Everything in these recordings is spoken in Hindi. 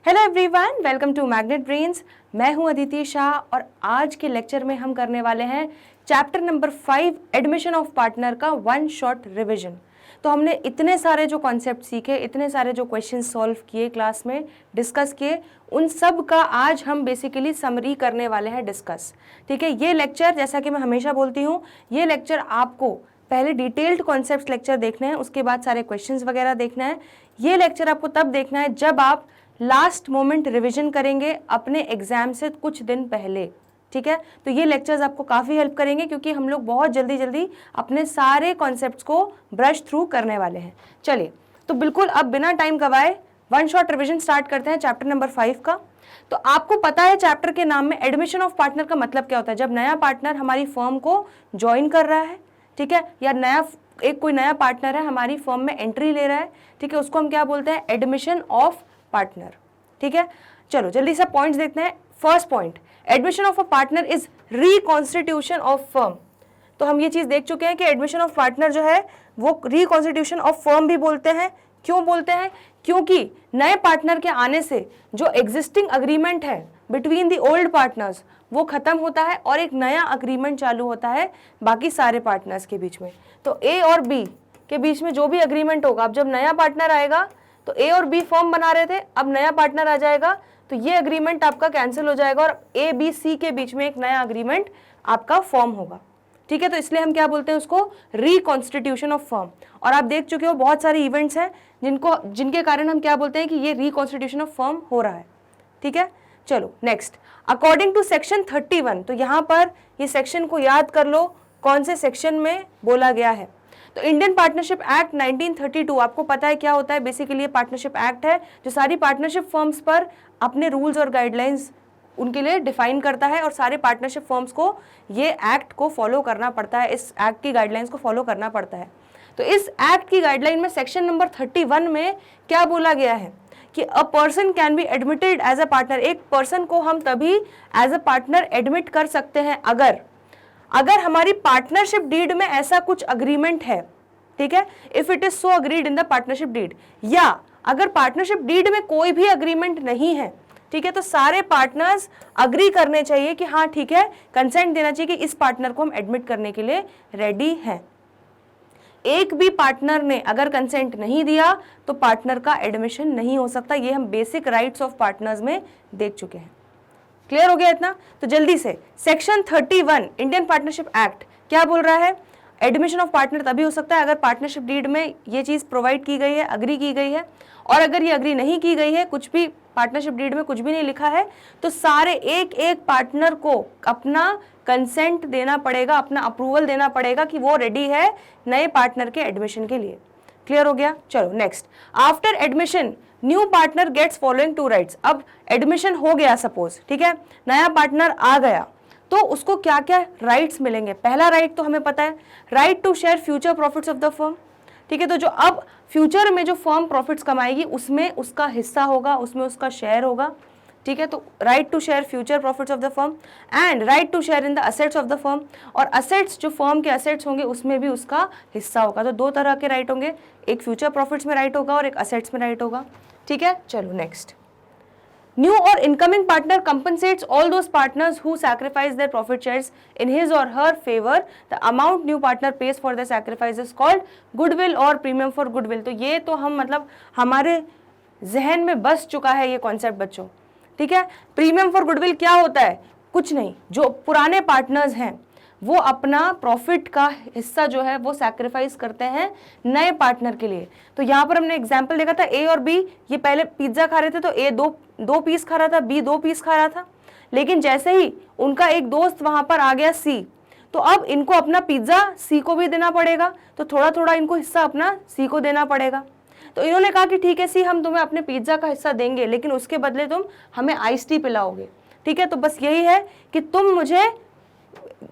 Hello everyone, welcome to magnet brains. मैं हूं अदिति शाह और आज के लेक्चर में हम करने वाले हैं chapter number 5 admission of partner का वन शॉट रिवीजन। तो हमने इतने सारे जो कॉन्सेप्ट सीखे, इतने सारे जो क्वेश्चन सॉल्व किए, क्लास में डिस्कस किए, उन सब का आज हम बेसिकली समरी करने वाले हैं डिस्कस। ठीक है, ये लेक्चर जैसा कि मैं हमेशा बोलती हूँ, ये लेक्चर आपको पहले डिटेल्ड कॉन्सेप्ट लेक्चर देखने हैं, उसके बाद सारे क्वेश्चंस वगैरह देखना है। ये लेक्चर आपको तब देखना है जब आप लास्ट मोमेंट रिवीजन करेंगे अपने एग्जाम से कुछ दिन पहले। ठीक है, तो ये लेक्चर्स आपको काफ़ी हेल्प करेंगे क्योंकि हम लोग बहुत जल्दी जल्दी अपने सारे कॉन्सेप्ट्स को ब्रश थ्रू करने वाले हैं। चलिए, तो बिल्कुल अब बिना टाइम गवाए वन शॉट रिवीजन स्टार्ट करते हैं चैप्टर नंबर 5 का। तो आपको पता है चैप्टर के नाम में एडमिशन ऑफ पार्टनर का मतलब क्या होता है। जब नया पार्टनर हमारी फर्म को ज्वाइन कर रहा है, ठीक है, या कोई नया पार्टनर है हमारी फर्म में एंट्री ले रहा है, ठीक है, उसको हम क्या बोलते हैं, एडमिशन ऑफ पार्टनर। ठीक है, चलो जल्दी से पॉइंट्स देखते हैं। First point, admission of a partner is reconstitution of firm. तो हम ये चीज देख चुके हैं कि एडमिशन ऑफ पार्टनर जो है वो रिकॉन्स्टिट्यूशन ऑफ फर्म भी बोलते हैं। क्यों बोलते हैं? क्योंकि नए पार्टनर के आने से जो एग्जिस्टिंग अग्रीमेंट है बिटवीन द ओल्ड पार्टनर्स वो खत्म होता है और एक नया अग्रीमेंट चालू होता है बाकी सारे पार्टनर्स के बीच में। तो ए और बी के बीच में जो भी अग्रीमेंट होगा, अब जब नया पार्टनर आएगा तो ए और बी फर्म बना रहे थे, अब नया पार्टनर आ जाएगा तो ये अग्रीमेंट आपका कैंसिल हो जाएगा और ए बी सी के बीच में एक नया अग्रीमेंट आपका फॉर्म होगा। ठीक है, तो इसलिए हम क्या बोलते हैं उसको, रिकॉन्स्टिट्यूशन ऑफ फर्म। और आप देख चुके हो बहुत सारे इवेंट्स हैं जिनके कारण हम क्या बोलते हैं कि ये रिकॉन्स्टिट्यूशन ऑफ फर्म हो रहा है। ठीक है, चलो नेक्स्ट, अकॉर्डिंग टू सेक्शन 31। तो यहाँ पर ये सेक्शन को याद कर लो कौन से सेक्शन में बोला गया है। तो इंडियन पार्टनरशिप एक्ट 1932 आपको पता है क्या होता है। बेसिकली ये पार्टनरशिप एक्ट है जो सारी पार्टनरशिप फर्म्स पर अपने रूल्स और गाइडलाइंस उनके लिए डिफाइन करता है और सारे पार्टनरशिप फर्म्स को ये एक्ट को फॉलो करना पड़ता है, इस एक्ट की गाइडलाइंस को फॉलो करना पड़ता है। तो इस एक्ट की गाइडलाइन में सेक्शन नंबर 31 में क्या बोला गया है कि a person can be admitted as a partner. एक पर्सन को हम तभी एज अ पार्टनर एडमिट कर सकते हैं अगर हमारी पार्टनरशिप डीड में ऐसा कुछ अग्रीमेंट है। ठीक है, if it is so agreed in the partnership deed, या अगर पार्टनरशिप डीड में कोई भी अग्रीमेंट नहीं है, ठीक है, तो सारे पार्टनर्स अग्री करने चाहिए कि हाँ ठीक है, कंसेंट देना चाहिए कि इस पार्टनर को हम एडमिट करने के लिए रेडी हैं। एक भी पार्टनर ने अगर कंसेंट नहीं दिया तो पार्टनर का एडमिशन नहीं हो सकता। ये हम बेसिक राइट्स ऑफ पार्टनर्स में देख चुके हैं। क्लियर हो गया इतना? तो जल्दी से सेक्शन 31 इंडियन पार्टनरशिप एक्ट क्या बोल रहा है, एडमिशन ऑफ पार्टनर तभी हो सकता है अगर पार्टनरशिप डीड में ये चीज प्रोवाइड की गई है, अग्री की गई है। और अगर ये अग्री नहीं की गई है, कुछ भी पार्टनरशिप डीड में कुछ भी नहीं लिखा है, तो सारे एक एक पार्टनर को अपना कंसेंट देना पड़ेगा, अपना अप्रूवल देना पड़ेगा कि वो रेडी है नए पार्टनर के एडमिशन के लिए। क्लियर हो गया? चलो next, after admission new partner gets following 2 rights. अब एडमिशन हो गया सपोज, ठीक है, नया पार्टनर आ गया तो उसको क्या क्या राइट्स मिलेंगे। पहला राइट तो हमें पता है, right to share future profits of the firm. ठीक है, तो जो अब फ्यूचर में जो फर्म प्रॉफिट्स कमाएगी उसमें उसका हिस्सा होगा, उसमें उसका शेयर होगा। ठीक है, तो right to share future profits of the firm and right to share in the assets of the firm. और असेट्स जो फर्म के असेट्स होंगे उसमें भी उसका हिस्सा होगा। तो 2 तरह के राइट होंगे, एक फ्यूचर प्रॉफिट्स में राइट होगा और एक असेट्स में राइट होगा। ठीक है, चलो नेक्स्ट, न्यू और incoming partner compensates all those partners who sacrifice their profit shares in his or her favor. The amount new partner pays for the sacrifice is called goodwill or premium for goodwill. तो ये तो हम मतलब हमारे जहन में बस चुका है ये कॉन्सेप्ट बच्चों। ठीक है, प्रीमियम फॉर गुडविल क्या होता है? कुछ नहीं, जो पुराने पार्टनर्स हैं वो अपना प्रॉफिट का हिस्सा जो है वो सैक्रिफाइस करते हैं नए पार्टनर के लिए। तो यहाँ पर हमने एग्जांपल देखा था, ए और बी ये पहले पिज्जा खा रहे थे तो ए दो पीस खा रहा था, बी 2 पीस खा रहा था। लेकिन जैसे ही उनका एक दोस्त वहां पर आ गया सी, तो अब इनको अपना पिज्जा सी को भी देना पड़ेगा, तो थोड़ा थोड़ा इनको हिस्सा अपना सी को देना पड़ेगा। तो इन्होंने कहा कि ठीक है सी, हम तुम्हें अपने पिज्जा का हिस्सा देंगे लेकिन उसके बदले तुम हमें आइस टी पिलाओगे। ठीक है, तो बस यही है कि तुम मुझे,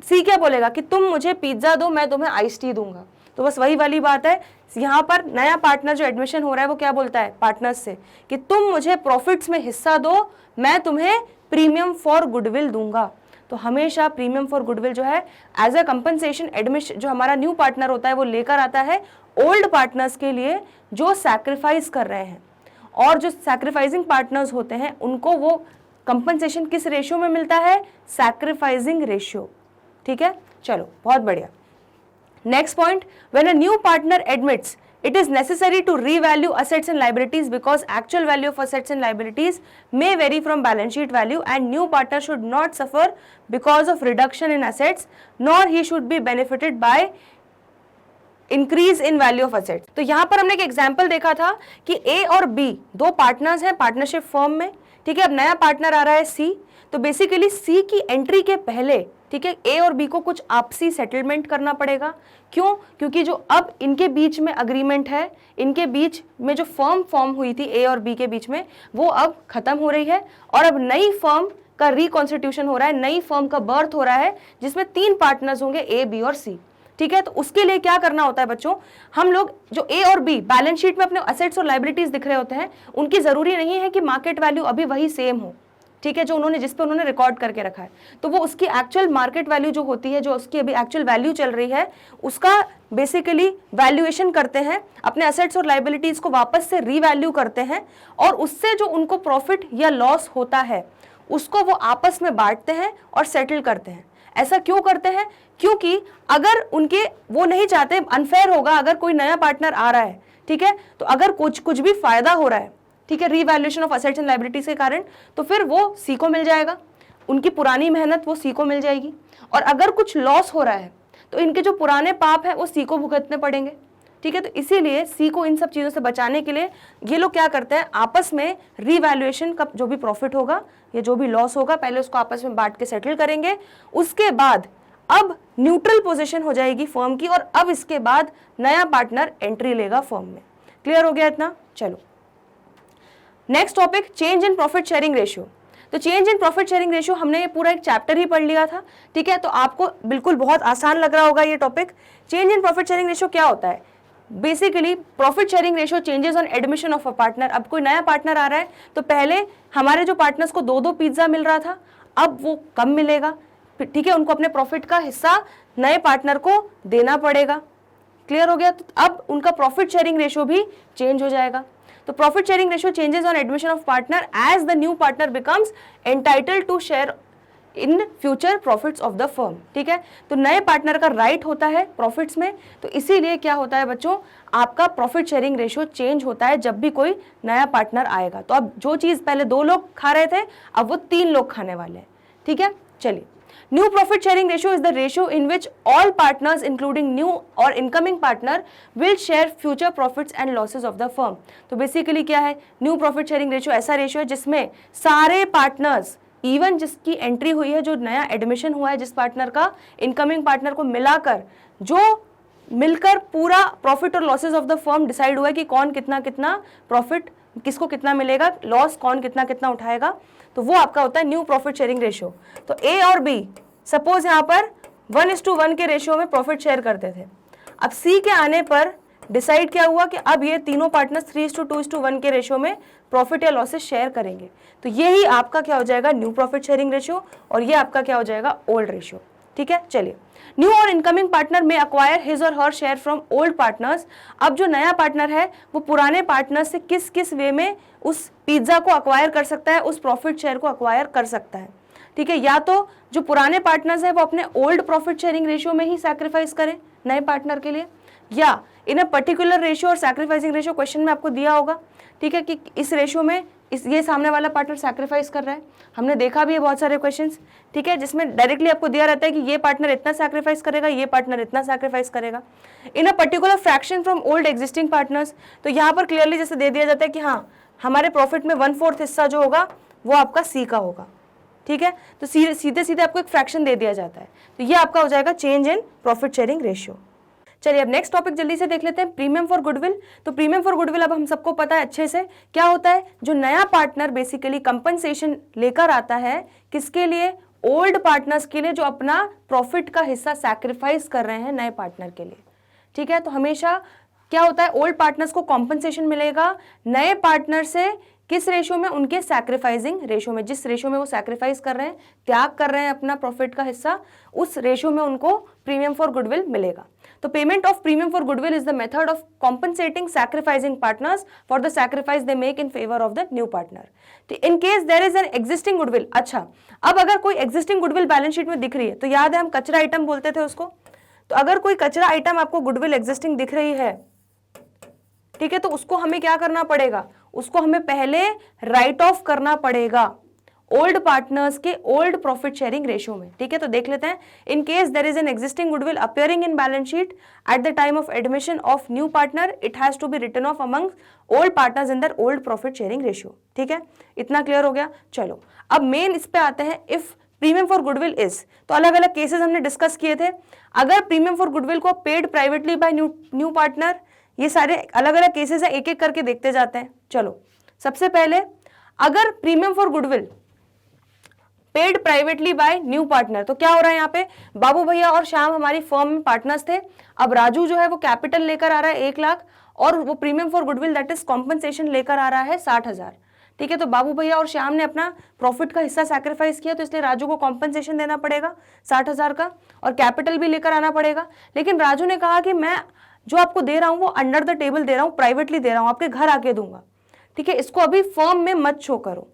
सी क्या बोलेगा कि तुम मुझे पिज्जा दो, मैं तुम्हें आइस टी दूंगा। तो बस वही वाली बात है, यहाँ पर नया पार्टनर जो एडमिशन हो रहा है वो क्या बोलता है पार्टनर्स से कि तुम मुझे प्रॉफिट्स में हिस्सा दो, मैं तुम्हें प्रीमियम फॉर गुडविल दूंगा। तो हमेशा प्रीमियम फॉर गुडविल जो है एज अ कंपनसेशन एडमिशन जो हमारा न्यू पार्टनर होता है वो लेकर आता है ओल्ड पार्टनर्स के लिए जो सैक्रिफाइस कर रहे हैं। और जो सैक्रिफाइसिंग पार्टनर्स होते हैं उनको वो कंपनसेशन किस रेशियो में मिलता है, सैक्रिफाइसिंग रेशियो। ठीक है, चलो बहुत बढ़िया। Next point, when a new partner admits it is necessary to revalue assets and liabilities because actual value of assets and liabilities may vary from balance sheet value and new partner should not suffer because of reduction in assets nor he should be benefited by increase in value of assets. तो यहां पर हमने एक एग्जांपल देखा था कि ए और बी दो पार्टनर्स हैं पार्टनरशिप फर्म में। ठीक है, अब नया पार्टनर आ रहा है सी, तो बेसिकली सी की एंट्री के पहले, ठीक है, ए और बी को कुछ आपसी सेटलमेंट करना पड़ेगा। क्यों? क्योंकि जो अब इनके बीच में अग्रीमेंट है, इनके बीच में जो फर्म फॉर्म हुई थी ए और बी के बीच में, वो अब खत्म हो रही है और अब नई फर्म का रिकॉन्स्टिट्यूशन हो रहा है, नई फर्म का बर्थ हो रहा है जिसमें 3 पार्टनर्स होंगे ए, बी और सी। ठीक है, तो उसके लिए क्या करना होता है बच्चों, हम लोग जो ए और बी बैलेंस शीट में अपने असेट्स और लायबिलिटीज दिख रहे होते हैं, उनकी जरूरी नहीं है कि मार्केट वैल्यू अभी वही सेम हो। ठीक है, जो उन्होंने जिस पे उन्होंने रिकॉर्ड करके रखा है, तो वो उसकी एक्चुअल मार्केट वैल्यू जो होती है, जो उसकी अभी एक्चुअल वैल्यू चल रही है, उसका बेसिकली वैल्यूएशन करते हैं, अपने असेट्स और लायबिलिटीज को वापस से रीवैल्यू करते हैं और उससे जो उनको प्रॉफिट या लॉस होता है उसको वो आपस में बांटते हैं और सेटल करते हैं। ऐसा क्यों करते हैं? क्योंकि अगर उनके वो नहीं चाहते, अनफेयर होगा अगर कोई नया पार्टनर आ रहा है, ठीक है, तो अगर कुछ भी फायदा हो रहा है, ठीक है, revaluation of assets and liabilities के कारण, तो फिर वो सी को मिल जाएगा, उनकी पुरानी मेहनत वो सी को मिल जाएगी। और अगर कुछ लॉस हो रहा है तो इनके जो पुराने पाप है वो सी को भुगतने पड़ेंगे। ठीक है, तो इसीलिए सी को इन सब चीज़ों से बचाने के लिए ये लोग क्या करते हैं, आपस में रीवैल्यूएशन का जो भी प्रॉफिट होगा या जो भी लॉस होगा, पहले उसको आपस में बांट के सेटल करेंगे। उसके बाद अब न्यूट्रल पोजीशन हो जाएगी फर्म की और अब इसके बाद नया पार्टनर एंट्री लेगा फर्म में। क्लियर हो गया इतना? चलो next topic, change in profit sharing ratio. तो change in profit sharing ratio हमने ये पूरा एक चैप्टर ही पढ़ लिया था। ठीक है, तो आपको बिल्कुल बहुत आसान लग रहा होगा ये topic. Change in profit sharing ratio क्या होता है? Basically profit sharing ratio changes on admission of a partner. अब कोई नया पार्टनर आ रहा है तो पहले हमारे जो पार्टनर्स को 2-2 पिज्जा मिल रहा था, अब वो कम मिलेगा। ठीक है, उनको अपने प्रॉफिट का हिस्सा नए पार्टनर को देना पड़ेगा। क्लियर हो गया? तो अब उनका प्रॉफिट शेयरिंग रेशियो भी चेंज हो जाएगा। तो profit sharing ratio changes on admission of partner as the new partner becomes entitled to share in future profits of the firm. ठीक है, तो नए पार्टनर का राइट होता है प्रॉफिट्स में, तो इसीलिए क्या होता है बच्चों, आपका प्रॉफिट शेयरिंग रेशियो चेंज होता है जब भी कोई नया पार्टनर आएगा। तो अब जो चीज पहले 2 लोग खा रहे थे, अब वो 3 लोग खाने वाले हैं। ठीक है, चलिए, new profit sharing ratio is the ratio in which all partners including new और incoming partner will share future profits and losses of the firm. तो बेसिकली क्या है, न्यू प्रॉफिट शेयरिंग रेशियो ऐसा रेशियो है जिसमें सारे पार्टनर्स, इवन जिसकी एंट्री हुई है, जो नया एडमिशन हुआ है जिस पार्टनर का, इनकमिंग पार्टनर को मिलाकर जो मिलकर पूरा प्रॉफिट और losses of the firm decide हुआ है कि कौन कितना कितना प्रॉफिट, किसको कितना मिलेगा, लॉस कौन कितना कितना उठाएगा, तो वो आपका होता है न्यू प्रॉफिट शेयरिंग रेशियो। तो ए और बी सपोज यहाँ पर 1:1 के रेशियो में प्रॉफिट शेयर करते थे। अब सी के आने पर डिसाइड क्या हुआ कि अब ये तीनों पार्टनर्स 3:2:1 के रेशियो में प्रॉफिट या लॉसेस शेयर करेंगे। तो यही आपका क्या हो जाएगा, न्यू प्रॉफिट शेयरिंग रेशियो, और ये आपका क्या हो जाएगा, ओल्ड रेशियो। ठीक है, चलिए, न्यू और इनकमिंग पार्टनर में अक्वायर हिज और हर शेयर फ्रॉम ओल्ड पार्टनर्स। अब जो नया पार्टनर है वो पुराने पार्टनर से किस किस वे में उस पिज्जा को अक्वायर कर सकता है, उस प्रॉफिट शेयर को अक्वायर कर सकता है। ठीक है, या तो जो पुराने पार्टनर्स है वो अपने ओल्ड प्रॉफिट शेयरिंग रेशियो में ही सैक्रिफाइस करें नए पार्टनर के लिए, या इन अ पर्टिकुलर रेशियो और सैक्रिफाइसिंग रेशियो क्वेश्चन में आपको दिया होगा। ठीक है, कि इस रेशियो में ये सामने वाला पार्टनर सैक्रिफाइस कर रहा है। हमने देखा भी है बहुत सारे क्वेश्चंस, ठीक है, जिसमें डायरेक्टली आपको दिया रहता है कि ये पार्टनर इतना सैक्रिफाइस करेगा, ये पार्टनर इतना सैक्रिफाइस करेगा। In a particular fraction from old existing partners, तो यहाँ पर क्लियरली जैसे दे दिया जाता है कि हाँ, हमारे प्रॉफिट में 1/4 हिस्सा जो होगा वो आपका सी का होगा। ठीक है, तो सीधे सीधे आपको एक फ्रैक्शन दे दिया जाता है। तो ये आपका हो जाएगा change in profit sharing ratio. चलिए, अब नेक्स्ट टॉपिक जल्दी से देख लेते हैं, प्रीमियम फॉर गुडविल। तो प्रीमियम फॉर गुडविल अब हम सबको पता है अच्छे से क्या होता है। जो नया पार्टनर बेसिकली कंपनसेशन लेकर आता है, किसके लिए, ओल्ड पार्टनर्स के लिए, जो अपना प्रॉफिट का हिस्सा सैक्रिफाइस कर रहे हैं नए पार्टनर के लिए। ठीक है, तो हमेशा क्या होता है, ओल्ड पार्टनर्स को कॉम्पनसेशन मिलेगा नए पार्टनर से, किस रेशियो में, उनके सैक्रिफाइसिंग रेशियो में, जिस रेशियो में वो सैक्रिफाइस कर रहे हैं, त्याग कर रहे हैं अपना प्रॉफिट का हिस्सा, उस रेशियो में उनको प्रीमियम फॉर गुडविल मिलेगा। तो payment of premium for goodwill is the method of compensating sacrificing partners for the sacrifice they make in favour of the new partner. In case there is an existing goodwill, अच्छा अब अगर कोई एग्जिस्टिंग गुडविल बैलेंस शीट में दिख रही है, तो याद है हम कचरा आइटम बोलते थे उसको, तो अगर कोई कचरा आइटम आपको गुडविल एग्जिस्टिंग दिख रही है, ठीक है, तो उसको हमें क्या करना पड़ेगा, उसको हमें पहले राइट ऑफ करना पड़ेगा ओल्ड पार्टनर्स के ओल्ड प्रॉफिट शेयरिंग रेशियो में। ठीक है, तो देख लेते हैं। In case there is an existing goodwill appearing in balance sheet at the time of admission of new partner, it has to be written off among old partners in their old profit sharing ratio. ठीक है, इतना क्लियर हो गया। चलो अब मेन इस पे आते हैं। If premium for goodwill is, तो अलग अलग केसेस हमने डिस्कस किए थे। अगर प्रीमियम फॉर गुडविल को paid privately by new partner, ये सारे अलग अलग केसेस है, एक एक करके देखते जाते हैं। चलो सबसे पहले, अगर premium for goodwill paid privately by new partner, तो क्या हो रहा है यहाँ पे, बाबू भैया और श्याम हमारी फर्म में पार्टनर्स थे। अब राजू जो है वो कैपिटल लेकर आ रहा है 1 लाख, और वो premium for goodwill that is compensation लेकर आ रहा है 60,000। ठीक है, तो बाबू भैया और श्याम ने अपना प्रॉफिट का हिस्सा सैक्रिफाइस किया, तो इसलिए राजू को कॉम्पनसेशन देना पड़ेगा 60,000 का, और कैपिटल भी लेकर आना पड़ेगा। लेकिन राजू ने कहा कि मैं जो आपको दे रहा हूँ वो अंडर द टेबल दे रहा हूँ, प्राइवेटली दे रहा हूँ, आपके घर आके दूंगा। ठीक है, इसको अभी फर्म में मत शो करो।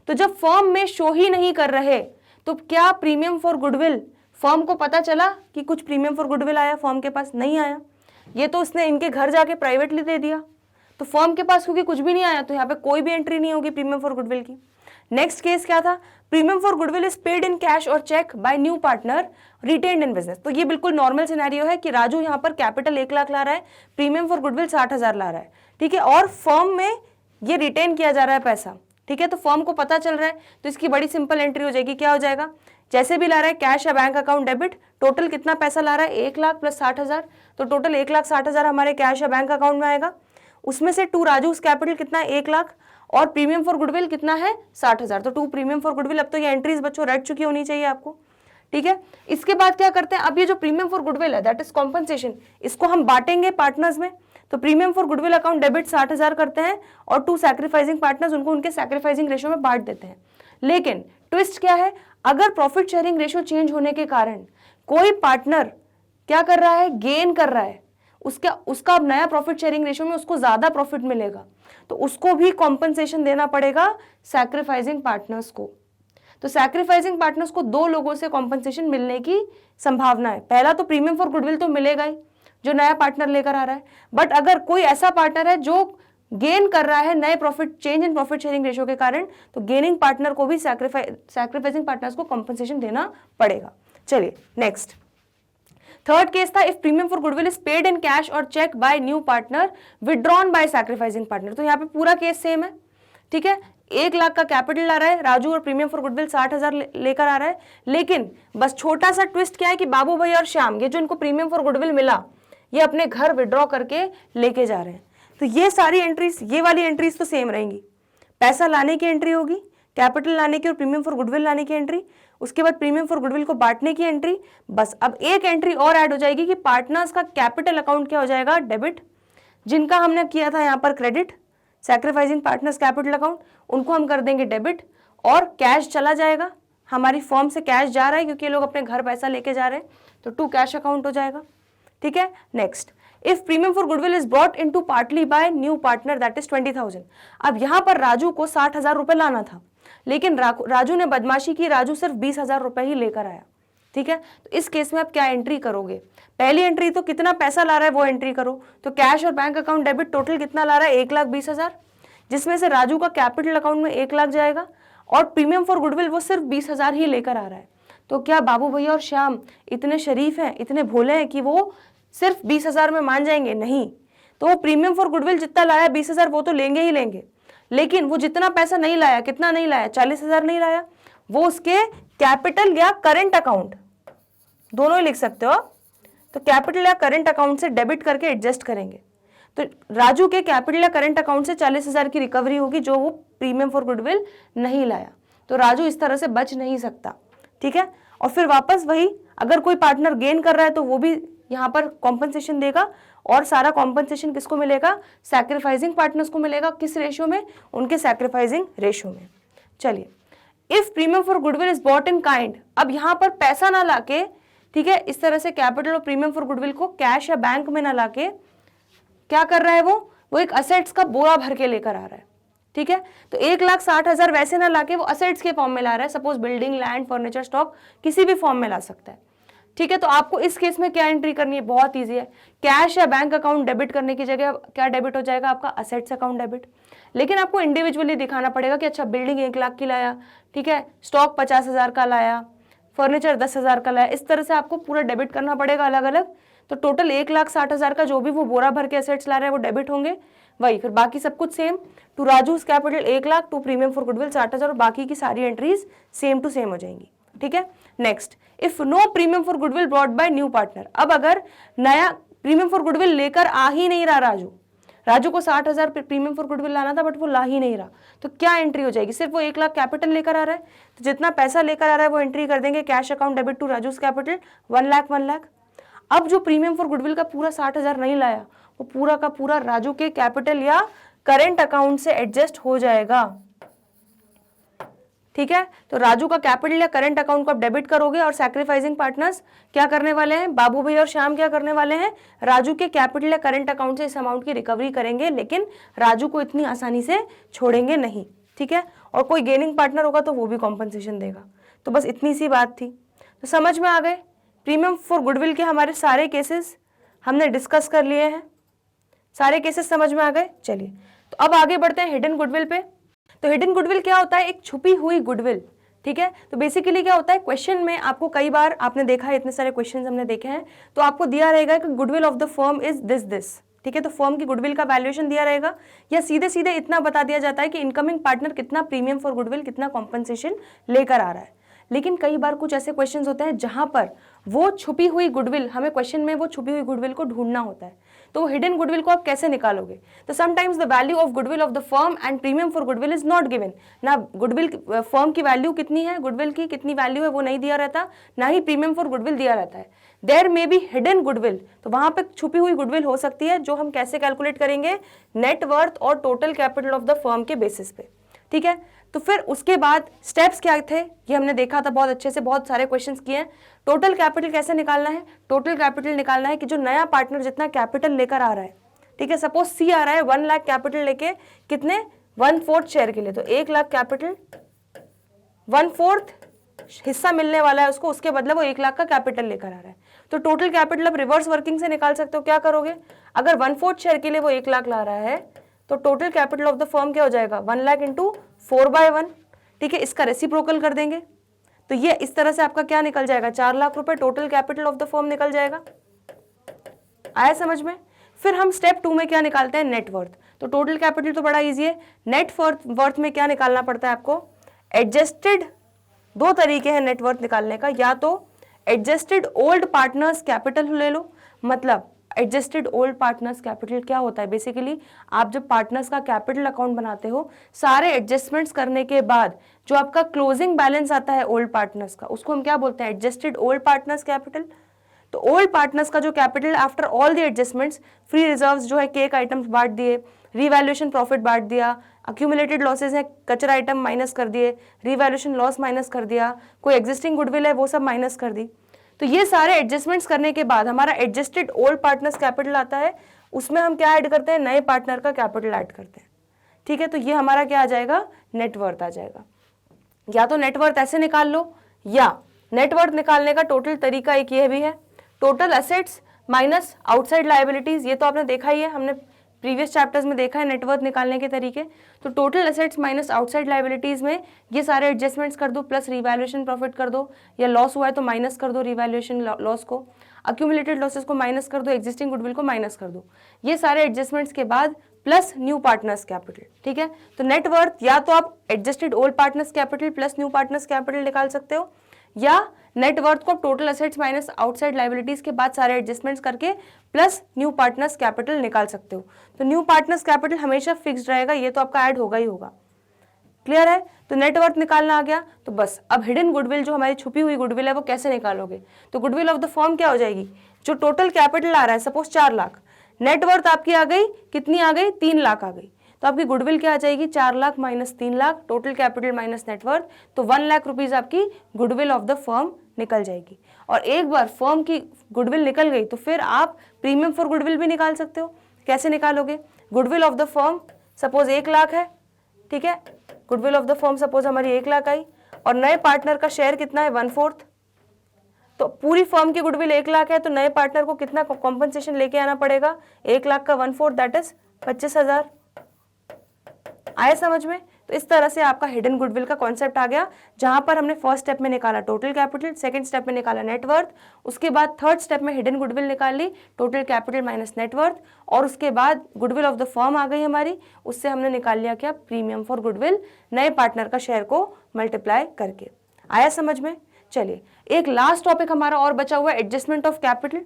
तो जब फर्म में शो ही नहीं कर रहे, तो क्या प्रीमियम फॉर गुडविल, फर्म को पता चला कि कुछ प्रीमियम फॉर गुडविल आया, फर्म के पास नहीं आया, ये तो उसने इनके घर जाके प्राइवेटली दे दिया। तो फर्म के पास क्योंकि कुछ भी नहीं आया, तो यहाँ पे कोई भी एंट्री नहीं होगी प्रीमियम फॉर गुडविल की। नेक्स्ट केस क्या था, premium for goodwill is paid in cash और cheque by new partner retained in business. तो ये बिल्कुल नॉर्मल सिनेरियो है कि राजू यहाँ पर कैपिटल 1 लाख ला रहा है, प्रीमियम फॉर गुडविल 60,000 ला रहा है। ठीक है, और फर्म में ये रिटेन किया जा रहा है पैसा। ठीक है, तो फर्म को पता चल रहा है, तो इसकी बड़ी सिंपल एंट्री हो जाएगी। क्या हो जाएगा, जैसे भी ला रहा है कैश या बैंक अकाउंट डेबिट, टोटल कितना पैसा ला रहा है 1 लाख प्लस 60,000, तो टोटल 1,60,000 हमारे कैश या बैंक अकाउंट में आएगा। उसमें से टू राजूस कैपिटल कितना 1 लाख, और प्रीमियम फॉर गुडविल कितना है 60,000, तो 2 प्रीमियम फॉर गुडविल। अब तो ये एंट्रीज बच्चों रट चुकी होनी चाहिए आपको। ठीक है, इसके बाद क्या करते हैं, अब ये जो प्रीमियम फॉर गुडविल है दैट इज कॉम्पनसेशन, इसको हम बांटेंगे पार्टनर्स में। तो premium for goodwill account debit 60,000 करते हैं, और 2 सैक्रिफाइसिंग पार्टनर्स उनको उनके सैक्रिफाइसिंग रेशियो में बांट देते हैं। लेकिन ट्विस्ट क्या है, अगर प्रॉफिट शेयरिंग रेशियो चेंज होने के कारण कोई पार्टनर क्या कर रहा है, गेन कर रहा है, उसका अब नया प्रॉफिट शेयरिंग रेशियो में उसको ज्यादा प्रॉफिट मिलेगा, तो उसको भी कॉम्पनसेशन देना पड़ेगा सैक्रिफाइसिंग पार्टनर्स को। तो सैक्रिफाइसिंग पार्टनर्स को 2 लोगों से कॉम्पनसेशन मिलने की संभावना है। पहला तो प्रीमियम फॉर गुडविल तो मिलेगा ही, जो नया पार्टनर लेकर आ रहा है, बट अगर कोई ऐसा पार्टनर है जो गेन कर रहा है नए profit, change in profit sharing ratio के कारण, तो गेनिंग पार्टनर को भी सैक्रिफाइसिंग पार्टनर्स को कॉम्पनसेशन देना पड़ेगा। चलिए नेक्स्ट, थर्ड केस था, if premium for goodwill is paid in cash और cheque by new partner withdrawn by sacrificing partner. तो यहाँ पे पूरा केस सेम है। ठीक है, 1 लाख का कैपिटल ला रहा है राजू, और प्रीमियम फॉर गुडविल 60,000 लेकर आ रहा है। लेकिन बस छोटा सा ट्विस्ट क्या है कि बाबू भैया और श्याम, ये जो इनको प्रीमियम फॉर गुडविल मिला, ये अपने घर विड्रॉ करके लेके जा रहे हैं। तो ये सारी एंट्रीज, ये वाली एंट्रीज तो सेम रहेंगी। पैसा लाने की एंट्री होगी, कैपिटल लाने की और प्रीमियम फॉर गुडविल लाने की एंट्री, उसके बाद प्रीमियम फॉर गुडविल को बांटने की एंट्री। बस अब एक एंट्री और ऐड हो जाएगी कि पार्टनर्स का कैपिटल अकाउंट क्या हो जाएगा, डेबिट, जिनका हमने किया था यहाँ पर credit, sacrificing partners capital account, उनको हम कर देंगे डेबिट, और कैश चला जाएगा, हमारी फर्म से कैश जा रहा है क्योंकि ये लोग अपने घर पैसा लेके जा रहे हैं, तो 2 कैश अकाउंट हो जाएगा। ठीक है, next, if premium for goodwill is brought into partly bye new partner that is 20,000। अब यहाँ पर राजू को 60,000 रुपए लाना था, लेकिन राजू ने बदमाशी की, राजू सिर्फ 20,000 रुपए ही लेकर आया। ठीक है, तो इस केस में आप क्या एंट्री करोगे, पहली एंट्री तो कितना पैसा ला रहा है वो एंट्री करो। तो कैश और बैंक अकाउंट डेबिट टोटल कितना ला रहा है 1,20,000, जिसमें से राजू का कैपिटल अकाउंट में 1 लाख जाएगा, और प्रीमियम फॉर गुडविल वो सिर्फ 20,000 ही लेकर आ रहा है। तो क्या बाबू भैया और श्याम इतने शरीफ हैं, इतने भोले हैं कि वो सिर्फ 20,000 में मान जाएंगे? नहीं, तो वो प्रीमियम फॉर गुडविल जितना लाया 20,000 वो तो लेंगे ही लेंगे, लेकिन वो जितना पैसा नहीं लाया, कितना नहीं लाया, 40,000 नहीं लाया, वो उसके कैपिटल या करंट अकाउंट, दोनों ही लिख सकते हो, तो कैपिटल या करंट अकाउंट से डेबिट करके एडजस्ट करेंगे। तो राजू के कैपिटल या करंट अकाउंट से 40,000 की रिकवरी होगी जो वो प्रीमियम फॉर गुडविल नहीं लाया, तो राजू इस तरह से बच नहीं सकता। ठीक है, और फिर वापस वही, अगर कोई पार्टनर गेन कर रहा है तो वो भी यहाँ पर कॉम्पनसेशन देगा, और सारा कॉम्पनसेशन किसको मिलेगा, सैक्रिफाइसिंग पार्टनर्स को मिलेगा। किस रेशियो में, उनके सैक्रिफाइसिंग रेशियो में। चलिए, if premium for goodwill is bought in kind, अब यहाँ पर पैसा ना लाके, ठीक है। इस तरह से कैपिटल और प्रीमियम फॉर गुडविल को कैश या बैंक में ना लाके क्या कर रहा है वो एक असेट्स का बोरा भर के लेकर आ रहा है, ठीक है। तो 1,60,000 वैसे ना लाके वो असेट्स के फॉर्म में ला रहा है, suppose building, land, furniture, stock किसी भी फॉर्म में ला सकता है, ठीक है। तो आपको इस केस में क्या एंट्री करनी है, बहुत ईजी है। कैश या बैंक अकाउंट डेबिट करने की जगह क्या डेबिट हो जाएगा आपका, असेट्स अकाउंट डेबिट। लेकिन आपको इंडिविजुअली दिखाना पड़ेगा कि अच्छा बिल्डिंग 1 लाख की लाया, ठीक है, स्टॉक 50,000 का लाया, फर्नीचर 10,000 का लाया, इस तरह से आपको पूरा डेबिट करना पड़ेगा अलग अलग। तो टोटल 1,60,000 का जो भी वो बोरा भर के असेट्स ला रहा है वो डेबिट होंगे, वही फिर बाकी सब कुछ same. To Raju's capital 1 lakh, to premium for goodwill 60,000 और बाकी की सारी एंट्रीज सेम टू सेम हो जाएंगी, ठीक है। Next, if no premium for goodwill brought by new partner. अब अगर नया प्रीमियम फॉर गुडविल लेकर आ ही नहीं रहा राजू को 60,000 प्रीमियम फॉर गुडविल लाना था बट वो ला ही नहीं रहा, तो क्या एंट्री हो जाएगी, सिर्फ वो 1 लाख कैपिटल लेकर आ रहा है तो जितना पैसा लेकर आ रहा है वो एंट्री कर देंगे cash account debit to Raju's capital 1 lakh 1 lakh. अब जो प्रीमियम फॉर गुडविल का पूरा 60,000 नहीं लाया वो पूरा का पूरा राजू के कैपिटल या करेंट अकाउंट से एडजस्ट हो जाएगा, ठीक है। तो राजू का कैपिटल या करंट अकाउंट को आप डेबिट करोगे और सैक्रिफाइसिंग पार्टनर्स क्या करने वाले हैं, बाबू भाई और श्याम क्या करने वाले हैं, राजू के कैपिटल या करंट अकाउंट से इस अमाउंट की रिकवरी करेंगे, लेकिन राजू को इतनी आसानी से छोड़ेंगे नहीं, ठीक है। और कोई गेनिंग पार्टनर होगा तो वो भी कॉम्पनसेशन देगा। तो बस इतनी सी बात थी, तो समझ में आ गए। प्रीमियम फॉर गुडविल के हमारे सारे केसेस हमने डिस्कस कर लिए हैं, सारे केसेस समझ में आ गए। चलिए तो अब आगे बढ़ते हैं हिडन गुडविल पे। तो हिडन गुडविल क्या होता है, एक छुपी हुई गुडविल, ठीक है। तो बेसिकली क्या होता है, क्वेश्चन में आपको कई बार आपने देखा है, इतने सारे क्वेश्चन हमने देखे हैं, तो आपको दिया रहेगा कि goodwill of the firm is this, ठीक है। तो फर्म की गुडविल का वैल्यूएशन दिया रहेगा या सीधे सीधे इतना बता दिया जाता है कि इनकमिंग पार्टनर कितना प्रीमियम फॉर गुडविल, कितना कॉम्पनसेशन लेकर आ रहा है। लेकिन कई बार कुछ ऐसे क्वेश्चंस होते हैं जहां पर वो छुपी हुई गुडविल, हमें क्वेश्चन में वो छुपी हुई गुडविल को ढूंढना होता है, तो वो हिडन गुडविल को आप कैसे निकालोगे। तो sometimes the value of goodwill of the firm and premium for goodwill is not given. ना गुडविल फर्म की वैल्यू कितनी है, गुडविल की कितनी वैल्यू है वो नहीं दिया रहता, ना ही प्रीमियम फॉर गुडविल दिया रहता है। There may be hidden goodwill, तो वहां पे छुपी हुई गुडविल हो सकती है, जो हम कैसे कैलकुलेट करेंगे, नेटवर्थ और total capital of the firm के बेसिस पे, ठीक है। तो फिर उसके बाद स्टेप्स क्या थे ये हमने देखा था बहुत अच्छे से, बहुत सारे क्वेश्चंस किए हैं। टोटल कैपिटल कैसे निकालना है, टोटल कैपिटल निकालना है कि जो नया पार्टनर जितना कैपिटल लेकर आ रहा है, ठीक है, सपोज सी आ रहा है 1 लाख कैपिटल लेके, कितने 1/4 शेयर के लिए, तो 1 लाख कैपिटल 1/4 हिस्सा मिलने वाला है उसको, उसके बदले वो 1 लाख का कैपिटल लेकर आ रहा है। तो टोटल कैपिटल अब रिवर्स वर्किंग से निकाल सकते हो, क्या करोगे, अगर 1/4 शेयर के लिए वो 1 लाख ला रहा है तो total capital of the firm क्या हो जाएगा, 1 लाख इंटू 4/1, ठीक है, इसका रेसिप्रोकल कर देंगे तो ये इस तरह से आपका क्या निकल जाएगा, 4 लाख रुपए total capital of the firm निकल जाएगा। आया समझ में। फिर हम स्टेप 2 में क्या निकालते हैं, नेटवर्थ। तो टोटल कैपिटल तो बड़ा इजी है, नेट वर्थ में क्या निकालना पड़ता है आपको, एडजस्टेड, 2 तरीके हैं नेटवर्थ निकालने का, या तो एडजस्टेड ओल्ड पार्टनर्स कैपिटल ले लो, मतलब एडजस्टेड ओल्ड पार्टनर्स कैपिटल क्या होता है, बेसिकली आप जब पार्टनर्स का कैपिटल अकाउंट बनाते हो, सारे एडजस्टमेंट्स करने के बाद जो आपका क्लोजिंग बैलेंस आता है ओल्ड पार्टनर्स का, उसको हम क्या बोलते हैं, एडजस्टेड ओल्ड पार्टनर्स कैपिटल। तो ओल्ड पार्टनर्स का जो capital after all the adjustments, free reserves जो है केक आइटम्स बांट दिए, रिवैल्यूएशन प्रॉफिट बांट दिया, अक्यूमुलेटेड लॉसेज है कचरा आइटम माइनस कर दिए, रिवैल्यूएशन लॉस माइनस कर दिया, कोई एग्जिस्टिंग गुडविल है वो सब माइनस कर दी। तो ये सारे एडजस्टमेंट्स करने के बाद हमारा एडजस्टेड ओल्ड पार्टनर्स कैपिटल आता है, उसमें हम क्या ऐड करते हैं, नए पार्टनर का कैपिटल ऐड करते हैं, ठीक है। तो ये हमारा क्या आ जाएगा, नेटवर्थ आ जाएगा। या तो नेटवर्थ ऐसे निकाल लो, या नेटवर्थ निकालने का टोटल तरीका एक ये भी है, total assets minus outside liabilities, ये तो आपने देखा ही है, हमने प्रीवियस चैप्टर्स में देखा है नेटवर्थ निकालने के तरीके। तो total assets minus outside liabilities में ये सारे एडजस्टमेंट्स कर दो, प्लस रिवैल्यूएशन प्रॉफिट कर दो, या लॉस हुआ है तो माइनस कर दो रिवैल्यूएशन लॉस को, अक्यूमुलेटेड लॉसेस को माइनस कर दो, एग्जिस्टिंग गुडविल को माइनस कर दो, ये सारे एडजस्टमेंट्स के बाद प्लस न्यू पार्टनर्स कैपिटल, ठीक है। तो नेटवर्थ या तो आप adjusted old partners capital plus new partners capital निकाल सकते हो, या नेटवर्थ को total assets minus outside liabilities के बाद सारे एडजस्टमेंट्स करके प्लस न्यू पार्टनर्स कैपिटल निकाल सकते हो। तो न्यू पार्टनर्स कैपिटल हमेशा फिक्स्ड रहेगा, ये तो आपका ऐड होगा ही होगा, क्लियर है। तो नेटवर्थ निकालना आ गया, तो बस अब हिडन गुडविल जो हमारी छुपी हुई गुडविल है वो कैसे निकालोगे। तो गुडविल ऑफ द फर्म क्या हो जाएगी, जो टोटल कैपिटल आ रहा है सपोज 4 लाख, नेटवर्थ आपकी आ गई, कितनी आ गई, 3 लाख आ गई, तो आपकी गुडविल क्या आ जाएगी, 4 lakh minus 3 lakh, total capital minus net worth, तो 1 लाख रुपीज आपकी गुडविल ऑफ द फर्म निकल जाएगी। और एक बार फर्म की गुडविल निकल गई तो फिर आप प्रीमियम फॉर गुडविल भी निकाल सकते हो। कैसे निकालोगे, goodwill of the firm suppose 1 lakh है, ठीक है, goodwill of the firm suppose हमारी 1 लाख आई और नए पार्टनर का शेयर कितना है, 1/4, तो पूरी फर्म की गुडविल 1 लाख है तो नए पार्टनर को कितना कॉम्पनसेशन लेके आना पड़ेगा, 1 लाख का 1/4 दैट इज 25,000। आया समझ में। तो इस तरह से आपका हिडन गुडविल का कॉन्सेप्ट आ गया, जहां पर हमने फर्स्ट स्टेप में निकाला टोटल कैपिटल, सेकंड स्टेप में निकाला नेटवर्थ, उसके बाद थर्ड स्टेप में हिडन गुडविल निकाल ली, टोटल कैपिटल माइनस नेटवर्थ, और उसके बाद गुडविल ऑफ द फर्म आ गई हमारी, उससे हमने निकाल लिया क्या, प्रीमियम फॉर गुडविल, नए पार्टनर का शेयर को मल्टीप्लाई करके। आया समझ में। चलिए एक लास्ट टॉपिक हमारा और बचा हुआ है, एडजस्टमेंट ऑफ कैपिटल,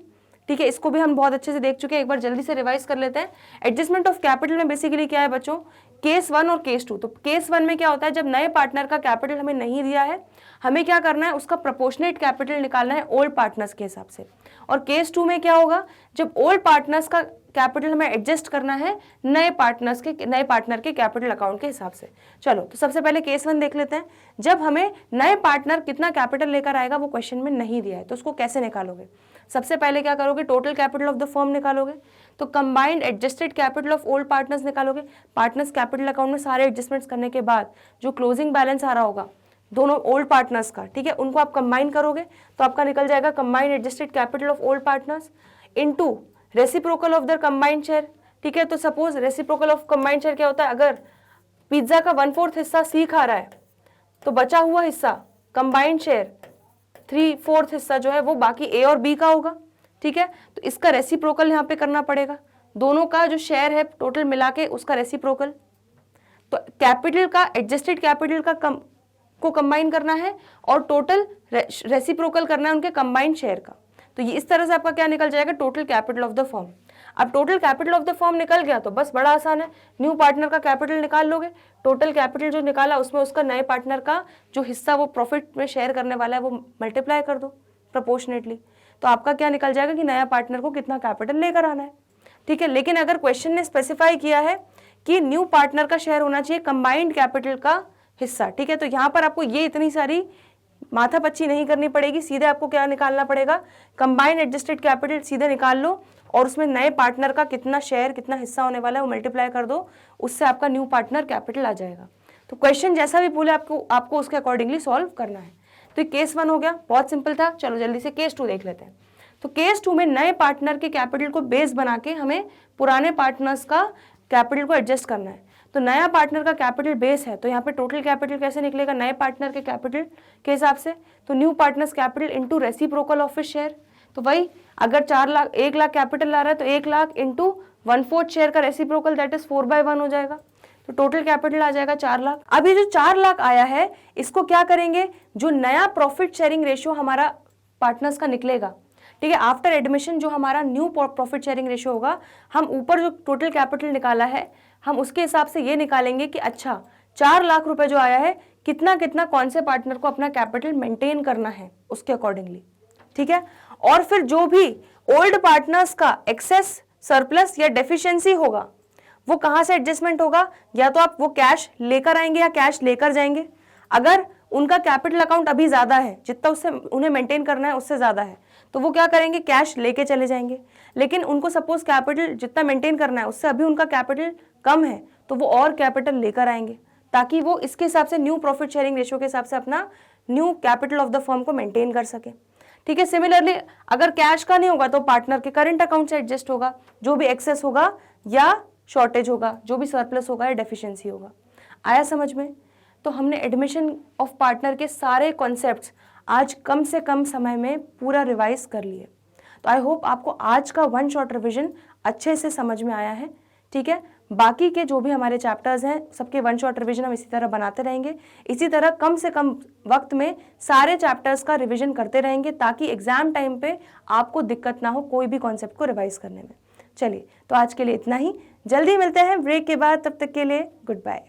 ठीक है, इसको भी हम बहुत अच्छे से देख चुके हैं, एक बार जल्दी से रिवाइज कर लेते हैं। एडजस्टमेंट ऑफ कैपिटल में बेसिकली क्या है बच्चों, केस 1 और केस 2। तो केस 1 में क्या होता है, जब नए पार्टनर का कैपिटल हमें नहीं दिया है, हमें क्या करना है, उसका प्रोपोर्शनेट कैपिटल निकालना है ओल्ड पार्टनर्स के हिसाब से। और केस 2 में क्या होगा, जब ओल्ड पार्टनर्स का कैपिटल हमें एडजस्ट करना है नए पार्टनर के कैपिटल अकाउंट के हिसाब से। चलो तो सबसे पहले केस 1 देख लेते हैं। जब हमें नए पार्टनर कितना कैपिटल लेकर आएगा वो क्वेश्चन में नहीं दिया है, तो उसको कैसे निकालोगे। सबसे पहले क्या करोगे, total capital of the firm निकालोगे, तो combined adjusted capital of old partners निकालोगे। पार्टनर्स कैपिटल अकाउंट में सारे एडजस्टमेंट्स करने के बाद जो क्लोजिंग बैलेंस आ रहा होगा दोनों ओल्ड पार्टनर्स का, ठीक है, उनको आप कंबाइन करोगे तो आपका निकल जाएगा combined adjusted capital of old partners into reciprocal of the combined share, ठीक है। तो suppose reciprocal of combined share क्या होता है, अगर पिज्जा का 1/4 हिस्सा सी खा रहा है तो बचा हुआ हिस्सा कंबाइंड शेयर 3/4 हिस्सा जो है वो बाकी ए और बी का होगा, ठीक है। तो इसका रेसिप्रोकल यहाँ पे करना पड़ेगा, दोनों का जो शेयर है टोटल मिला के उसका रेसिप्रोकल। तो कैपिटल का एडजस्टेड कैपिटल का को कंबाइन करना है और टोटल रेसिप्रोकल करना है उनके कंबाइंड शेयर का। तो ये इस तरह से आपका क्या निकल जाएगा, total capital of the firm. अब total capital of the firm निकल गया तो बस बड़ा आसान है, न्यू पार्टनर का कैपिटल निकाल लोगे, टोटल कैपिटल जो निकाला उसमें उसका नए पार्टनर का जो हिस्सा वो प्रॉफिट में शेयर करने वाला है वो मल्टीप्लाई कर दो प्रोपोर्शनेटली, तो आपका क्या निकल जाएगा कि नया पार्टनर को कितना कैपिटल लेकर आना है, ठीक है। लेकिन अगर क्वेश्चन ने स्पेसिफाई किया है कि न्यू पार्टनर का शेयर होना चाहिए कंबाइंड कैपिटल का हिस्सा, ठीक है, तो यहाँ पर आपको ये इतनी सारी माथापच्ची नहीं करनी पड़ेगी, सीधे आपको क्या निकालना पड़ेगा, कंबाइंड एडजस्टेड कैपिटल सीधे निकाल लो और उसमें नए पार्टनर का कितना शेयर कितना हिस्सा होने वाला है वो मल्टीप्लाई कर दो, उससे आपका न्यू पार्टनर कैपिटल आ जाएगा। तो क्वेश्चन जैसा भी बोले आपको उसके अकॉर्डिंगली सॉल्व करना है। तो केस 1 हो गया, बहुत सिंपल था। चलो जल्दी से केस 2 देख लेते हैं। तो केस 2 में नए पार्टनर के कैपिटल को बेस बना के हमें पुराने पार्टनर्स का कैपिटल को एडजस्ट करना है। तो नया पार्टनर का कैपिटल बेस है तो यहाँ पे टोटल कैपिटल कैसे निकलेगा, नए पार्टनर के कैपिटल के हिसाब से, तो new partners capital into reciprocal of his share. तो वही अगर 1 लाख कैपिटल ला रहा है तो 1 लाख इंटू 1/4 शेयर का रेसिप्रोकल दैट इज 4/1 हो जाएगा, तो टोटल कैपिटल आ जाएगा 4 लाख। अब ये जो 4 लाख आया है इसको क्या करेंगे, जो नया प्रॉफिट शेयरिंग रेशियो हमारा पार्टनर्स का निकलेगा, ठीक है, आफ्टर एडमिशन जो हमारा न्यू प्रॉफिट शेयरिंग रेशियो होगा, हम ऊपर जो टोटल कैपिटल निकाला है हम उसके हिसाब से ये निकालेंगे कि अच्छा 4 लाख रुपए जो आया है कितना कितना कौन से पार्टनर को अपना कैपिटल मेंटेन करना है उसके अकॉर्डिंगली, ठीक है। और फिर जो भी ओल्ड पार्टनर्स का एक्सेस, सरप्लस या डेफिशिएंसी होगा वो कहाँ से एडजस्टमेंट होगा, या तो आप वो कैश लेकर आएंगे या कैश लेकर जाएंगे। अगर उनका कैपिटल अकाउंट अभी ज़्यादा है, जितना उससे उन्हें मेंटेन करना है उससे ज़्यादा है, तो वो क्या करेंगे, कैश लेके चले जाएंगे। लेकिन उनको सपोज कैपिटल जितना मेंटेन करना है उससे अभी उनका कैपिटल कम है तो वो और कैपिटल लेकर आएंगे ताकि वो इसके हिसाब से न्यू प्रॉफिट शेयरिंग रेशियो के हिसाब से अपना new capital of the firm को मेंटेन कर सके, ठीक है। सिमिलरली अगर कैश का नहीं होगा तो पार्टनर के करंट अकाउंट से एडजस्ट होगा, जो भी एक्सेस होगा या शॉर्टेज होगा, जो भी सरप्लस होगा या डेफिशिएंसी होगा। आया समझ में। तो हमने एडमिशन ऑफ पार्टनर के सारे कॉन्सेप्ट्स आज कम से कम समय में पूरा रिवाइज कर लिए। तो आई होप आपको आज का 1 शॉट रिविजन अच्छे से समझ में आया है, ठीक है। बाकी के जो भी हमारे चैप्टर्स हैं सबके 1 शॉट रिविजन हम इसी तरह बनाते रहेंगे, इसी तरह कम से कम वक्त में सारे चैप्टर्स का रिविजन करते रहेंगे ताकि एग्जाम टाइम पे आपको दिक्कत ना हो कोई भी कॉन्सेप्ट को रिवाइज करने में। चलिए तो आज के लिए इतना ही, जल्दी मिलते हैं ब्रेक के बाद, तब तक के लिए गुड बाय।